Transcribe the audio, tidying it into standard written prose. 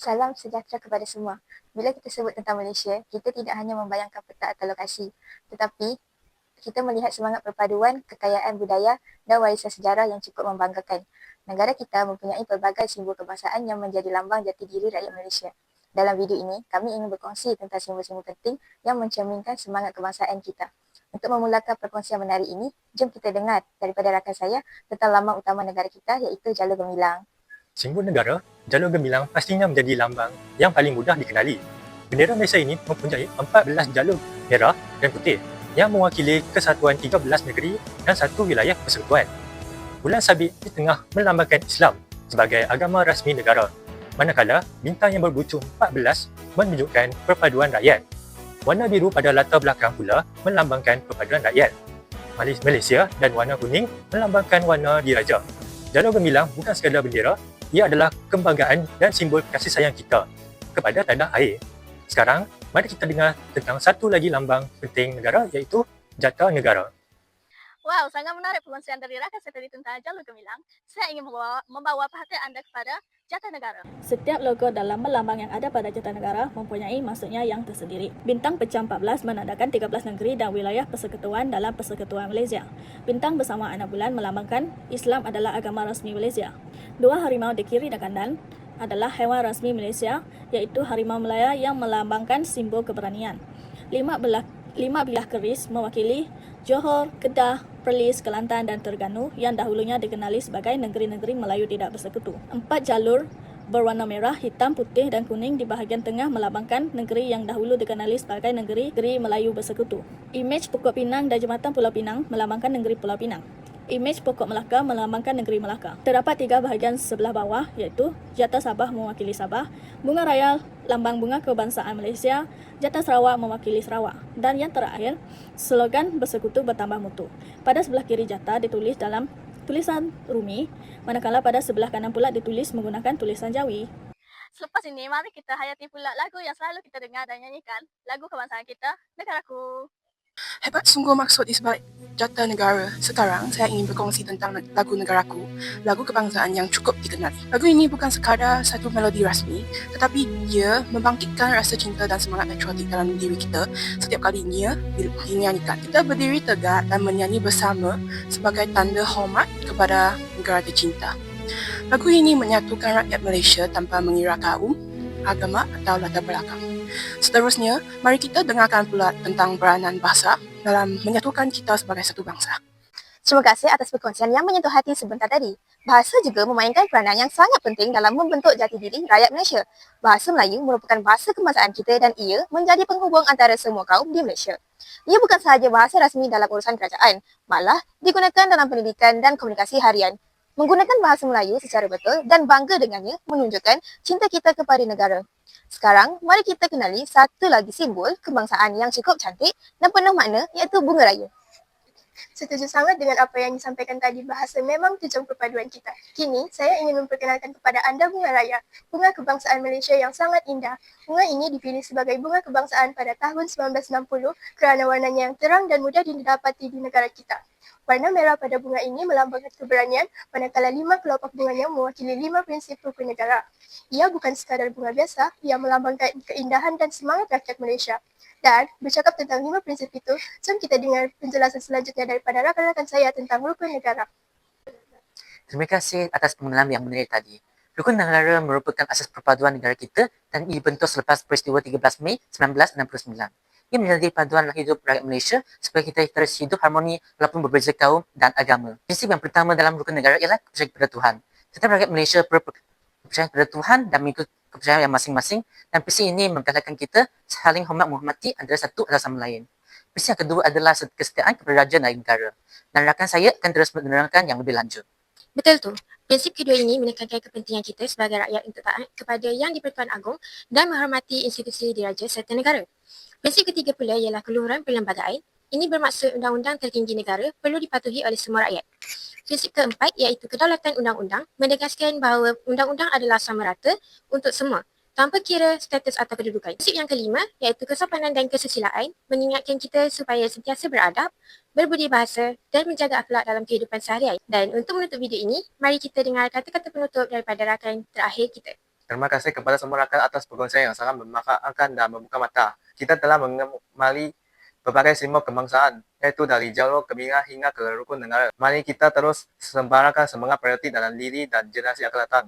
Salam sejahtera kepada semua. Bila kita sebut tentang Malaysia, kita tidak hanya membayangkan peta atau lokasi, tetapi kita melihat semangat perpaduan, kekayaan budaya dan warisan sejarah yang cukup membanggakan. Negara kita mempunyai pelbagai simbol kebangsaan yang menjadi lambang jati diri rakyat Malaysia. Dalam video ini, kami ingin berkongsi tentang simbol-simbol penting yang mencerminkan semangat kebangsaan kita. Untuk memulakan perkongsian menarik ini, jom kita dengar daripada rakan saya tentang lambang utama negara kita iaitu Jalur Gemilang. Simbol negara, Jalur Gemilang pastinya menjadi lambang yang paling mudah dikenali. Bendera Malaysia ini mempunyai 14 jalur merah dan putih yang mewakili kesatuan 13 negeri dan satu wilayah persekutuan. Bulan sabit di tengah melambangkan Islam sebagai agama rasmi negara, manakala bintang yang berbucu 14 menunjukkan perpaduan rakyat. Warna biru pada latar belakang pula melambangkan perpaduan rakyat. Malaysia dan warna kuning melambangkan warna diraja. Jalur Gemilang bukan sekadar bendera, ia adalah kebanggaan dan simbol kasih sayang kita kepada tanah air. Sekarang, mari kita dengar tentang satu lagi lambang penting negara iaitu Jata Negara. Wow, sangat menarik perkongsian dari rakan saya tadi tentang Jalur Gemilang. Saya ingin membawa perhatian anda kepada Jata Negara. Setiap logo dan lambang-lambang yang ada pada Jata Negara mempunyai maksudnya yang tersendiri. Bintang pecah 14 menandakan 13 negeri dan wilayah persekutuan dalam Persekutuan Malaysia. Bintang bersama anak bulan melambangkan Islam adalah agama rasmi Malaysia. Dua harimau di kiri dan kanan adalah haiwan rasmi Malaysia, iaitu harimau Melaya yang melambangkan simbol keberanian. Lima bilah keris mewakili Johor, Kedah, Perlis, Kelantan dan Terengganu yang dahulunya dikenali sebagai negeri-negeri Melayu tidak bersekutu. 4 jalur berwarna merah, hitam, putih dan kuning di bahagian tengah melambangkan negeri yang dahulu dikenali sebagai negeri Melayu bersekutu. Imej pokok pinang dan jambatan Pulau Pinang melambangkan negeri Pulau Pinang. Imej pokok Melaka melambangkan negeri Melaka. Terdapat 3 bahagian sebelah bawah iaitu Jata Sabah mewakili Sabah, Bunga Raya lambang bunga kebangsaan Malaysia, Jata Sarawak mewakili Sarawak, dan yang terakhir slogan bersekutu bertambah mutu. Pada sebelah kiri jata ditulis dalam tulisan Rumi, manakala pada sebelah kanan pula ditulis menggunakan tulisan Jawi. Selepas ini, mari kita hayati pula lagu yang selalu kita dengar dan nyanyikan, lagu kebangsaan kita, Negaraku. Hebat sungguh maksud di sebalik Jata Negara. Sekarang saya ingin berkongsi tentang lagu Negaraku, lagu kebangsaan yang cukup dikenali. Lagu ini bukan sekadar satu melodi rasmi, tetapi ia membangkitkan rasa cinta dan semangat patriotik dalam diri kita setiap kali ia dinyanyikan. Kita berdiri tegak dan menyanyi bersama sebagai tanda hormat kepada negara tercinta. Lagu ini menyatukan rakyat Malaysia tanpa mengira kaum, agama atau latar belakang. Seterusnya, mari kita dengarkan pula tentang peranan bahasa dalam menyatukan kita sebagai satu bangsa. Terima kasih atas perkongsian yang menyentuh hati sebentar tadi. Bahasa juga memainkan peranan yang sangat penting dalam membentuk jati diri rakyat Malaysia. Bahasa Melayu merupakan bahasa kebangsaan kita dan ia menjadi penghubung antara semua kaum di Malaysia. Ia bukan sahaja bahasa rasmi dalam urusan kerajaan, malah digunakan dalam pendidikan dan komunikasi harian. Menggunakan bahasa Melayu secara betul dan bangga dengannya menunjukkan cinta kita kepada negara. Sekarang, mari kita kenali satu lagi simbol kebangsaan yang cukup cantik dan penuh makna iaitu Bunga Raya. Setuju sangat dengan apa yang disampaikan tadi, bahasa memang tujuan perpaduan kita. Kini, saya ingin memperkenalkan kepada anda Bunga Raya, bunga kebangsaan Malaysia yang sangat indah. Bunga ini dipilih sebagai bunga kebangsaan pada tahun 1960 kerana warnanya yang terang dan mudah didapati di negara kita. Warna merah pada bunga ini melambangkan keberanian, manakala 5 kelopak bunganya mewakili 5 prinsip rukun negara. Ia bukan sekadar bunga biasa, ia melambangkan keindahan dan semangat rakyat Malaysia. Dan bercakap tentang 5 prinsip itu, jom kita dengar penjelasan selanjutnya daripada rakan-rakan saya tentang rukun negara. Terima kasih atas pengenalan yang menarik tadi. Rukun negara merupakan asas perpaduan negara kita dan ia dibentuk selepas peristiwa 13 Mei 1969. Ia menjadi paduan hidup rakyat Malaysia supaya kita terus hidup harmoni walaupun berbeza kaum dan agama. Prinsip yang pertama dalam rukun negara ialah kepercayaan kepada Tuhan. Setiap rakyat Malaysia perlu kepercayaan kepada Tuhan dan mengikut kepercayaan yang masing-masing, dan prinsip ini menggalakkan kita saling menghormati antara satu atau sama lain. Prinsip yang kedua adalah kesetiaan kepada raja dan negara. Dan rakan saya akan terus menerangkan yang lebih lanjut. Betul tu. Prinsip kedua ini menekankan kepentingan kita sebagai rakyat untuk taat kepada Yang di-Pertuan Agong dan menghormati institusi diraja serta negara. Prinsip ketiga pula ialah keluhuran perlembagaan. Ini bermaksud undang-undang tertinggi negara perlu dipatuhi oleh semua rakyat. Prinsip keempat iaitu kedaulatan undang-undang menegaskan bahawa undang-undang adalah sama rata untuk semua tanpa kira status atau kedudukan. Prinsip yang kelima iaitu kesopanan dan kesusilaan mengingatkan kita supaya sentiasa beradab, berbudi bahasa dan menjaga akhlak dalam kehidupan seharian. Dan untuk menutup video ini, mari kita dengar kata-kata penutup daripada rakan terakhir kita. Terima kasih kepada semua rakan atas perkongsian yang sangat memanfaatkan dan membuka mata. Kita telah mengenali berbagai simbol kebangsaan, yaitu dari jalur Gemilang hingga ke rukun negara. Mari kita terus sebarkan semangat patriotik dalam diri dan generasi akan datang.